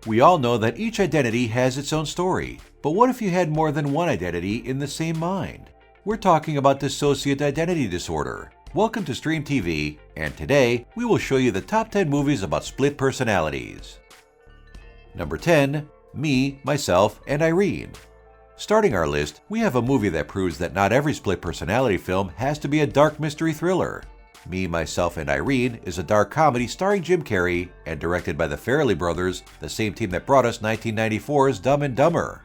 We all know that each identity has its own story, but what if you had more than one identity in the same mind? We're talking about dissociative identity disorder. Welcome to Stream TV, and today we will show you the top 10 movies about split personalities. Number 10. Me, Myself, and Irene. Starting our list, we have a movie that proves that not every split personality film has to be a dark mystery thriller. Me, Myself, and Irene is a dark comedy starring Jim Carrey and directed by the Farrelly brothers, the same team that brought us 1994's Dumb and Dumber.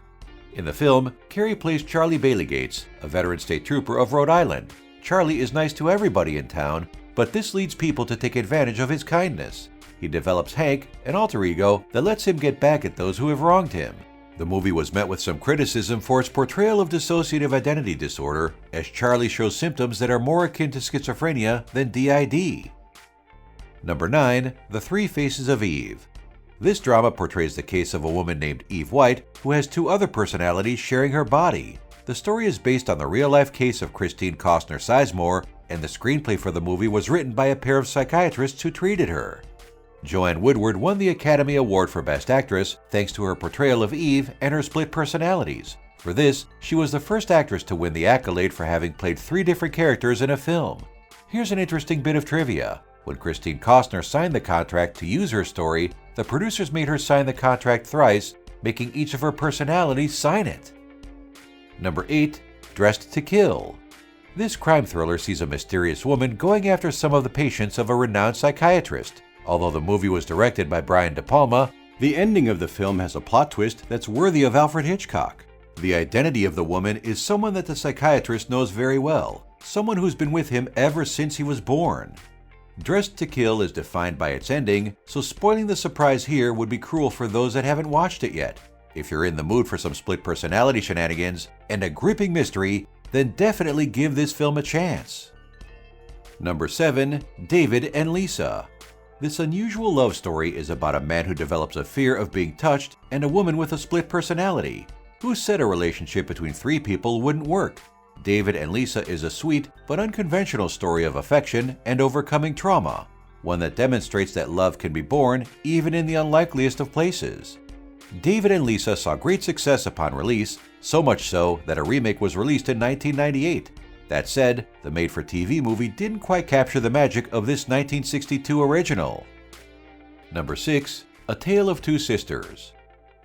In the film, Carrey plays Charlie Bailey Gates, a veteran state trooper of Rhode Island. Charlie is nice to everybody in town, but this leads people to take advantage of his kindness. He develops Hank, an alter ego that lets him get back at those who have wronged him. The movie was met with some criticism for its portrayal of dissociative identity disorder, as Charlie shows symptoms that are more akin to schizophrenia than DID. Number 9. The Three Faces of Eve. This drama portrays the case of a woman named Eve White who has two other personalities sharing her body. The story is based on the real-life case of Christine Costner Sizemore, and the screenplay for the movie was written by a pair of psychiatrists who treated her. Joanne Woodward won the Academy Award for Best Actress thanks to her portrayal of Eve and her split personalities. For this, she was the first actress to win the accolade for having played 3 different characters in a film. Here's an interesting bit of trivia. When Christine Costner signed the contract to use her story, the producers made her sign the contract thrice, making each of her personalities sign it. Number 8. Dressed to Kill. This crime thriller sees a mysterious woman going after some of the patients of a renowned psychiatrist. Although the movie was directed by Brian De Palma, the ending of the film has a plot twist that's worthy of Alfred Hitchcock. The identity of the woman is someone that the psychiatrist knows very well, someone who's been with him ever since he was born. Dressed to Kill is defined by its ending, so spoiling the surprise here would be cruel for those that haven't watched it yet. If you're in the mood for some split personality shenanigans and a gripping mystery, then definitely give this film a chance. Number 7. David and Lisa. This unusual love story is about a man who develops a fear of being touched and a woman with a split personality. Who said a relationship between 3 people wouldn't work? David and Lisa is a sweet but unconventional story of affection and overcoming trauma, one that demonstrates that love can be born even in the unlikeliest of places. David and Lisa saw great success upon release, so much so that a remake was released in 1998. That said, the made-for-TV movie didn't quite capture the magic of this 1962 original. Number 6. A Tale of Two Sisters.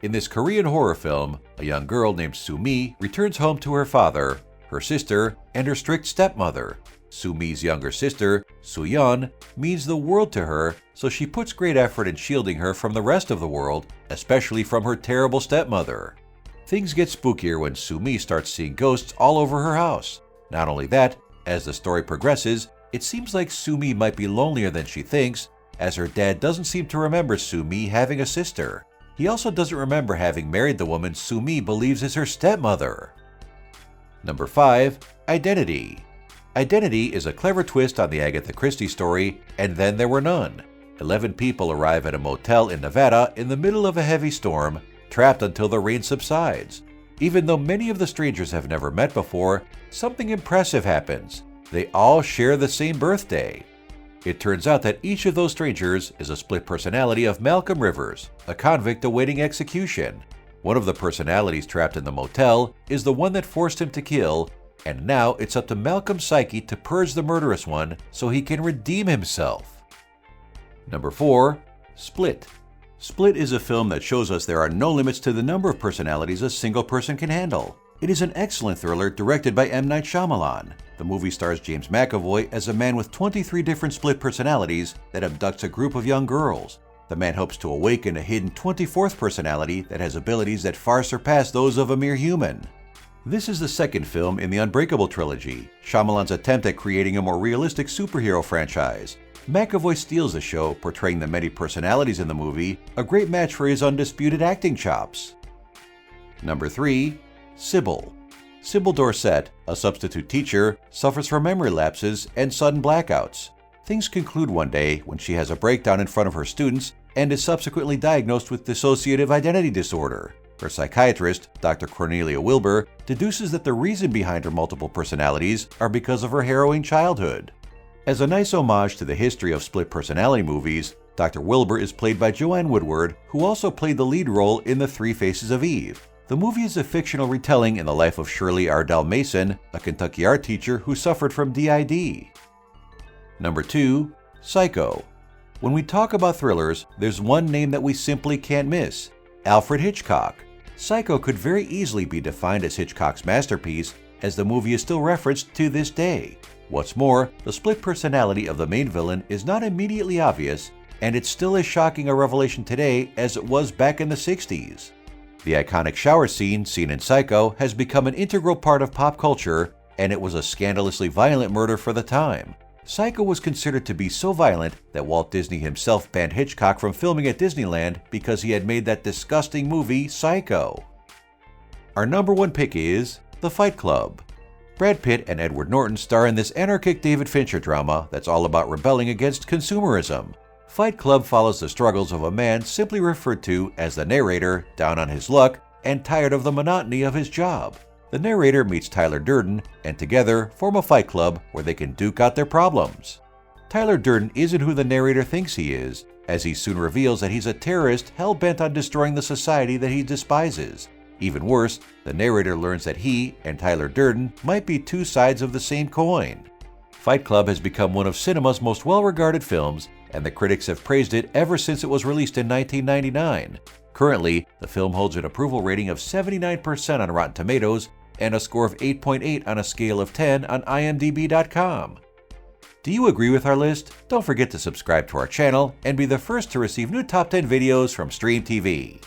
In this Korean horror film, a young girl named Soo-mi returns home to her father, her sister, and her strict stepmother. Soo-mi's younger sister, Soo-yeon, means the world to her, so she puts great effort in shielding her from the rest of the world, especially from her terrible stepmother. Things get spookier when Soo-mi starts seeing ghosts all over her house. Not only that, as the story progresses, it seems like Soo-mi might be lonelier than she thinks, as her dad doesn't seem to remember Soo-mi having a sister. He also doesn't remember having married the woman Soo-mi believes is her stepmother. Number 5. Identity. Identity is a clever twist on the Agatha Christie story, And Then There Were None. 11 people arrive at a motel in Nevada in the middle of a heavy storm, trapped until the rain subsides. Even though many of the strangers have never met before, something impressive happens. They all share the same birthday. It turns out that each of those strangers is a split personality of Malcolm Rivers, a convict awaiting execution. One of the personalities trapped in the motel is the one that forced him to kill, and now it's up to Malcolm's psyche to purge the murderous one so he can redeem himself. Number 4. Split. Split is a film that shows us there are no limits to the number of personalities a single person can handle. It is an excellent thriller directed by M. Night Shyamalan. The movie stars James McAvoy as a man with 23 different split personalities that abducts a group of young girls. The man hopes to awaken a hidden 24th personality that has abilities that far surpass those of a mere human. This is the second film in the Unbreakable trilogy, Shyamalan's attempt at creating a more realistic superhero franchise. McAvoy steals the show, portraying the many personalities in the movie, a great match for his undisputed acting chops. Number 3. Sybil. Sybil Dorsett, a substitute teacher, suffers from memory lapses and sudden blackouts. Things conclude one day when she has a breakdown in front of her students and is subsequently diagnosed with dissociative identity disorder. Her psychiatrist, Dr. Cornelia Wilbur, deduces that the reason behind her multiple personalities are because of her harrowing childhood. As a nice homage to the history of split personality movies, Dr. Wilbur is played by Joanne Woodward, who also played the lead role in The Three Faces of Eve. The movie is a fictional retelling in the life of Shirley Ardell Mason, a Kentucky art teacher who suffered from DID. Number 2. Psycho. When we talk about thrillers, there's one name that we simply can't miss: Alfred Hitchcock. Psycho could very easily be defined as Hitchcock's masterpiece, as the movie is still referenced to this day. What's more, the split personality of the main villain is not immediately obvious, and it's still as shocking a revelation today as it was back in the 60s. The iconic shower scene seen in Psycho has become an integral part of pop culture, and it was a scandalously violent murder for the time. Psycho was considered to be so violent that Walt Disney himself banned Hitchcock from filming at Disneyland because he had made that disgusting movie, Psycho. Our number 1 pick is The Fight Club. Brad Pitt and Edward Norton star in this anarchic David Fincher drama that's all about rebelling against consumerism. Fight Club follows the struggles of a man simply referred to as the narrator, down on his luck and tired of the monotony of his job. The narrator meets Tyler Durden, and together form a fight club where they can duke out their problems. Tyler Durden isn't who the narrator thinks he is, as he soon reveals that he's a terrorist hell-bent on destroying the society that he despises. Even worse, the narrator learns that he and Tyler Durden might be two sides of the same coin. Fight Club has become one of cinema's most well-regarded films, and the critics have praised it ever since it was released in 1999. Currently, the film holds an approval rating of 79% on Rotten Tomatoes and a score of 8.8 on a scale of 10 on imdb.com. Do you agree with our list? Don't forget to subscribe to our channel and be the first to receive new Top 10 videos from Stream TV.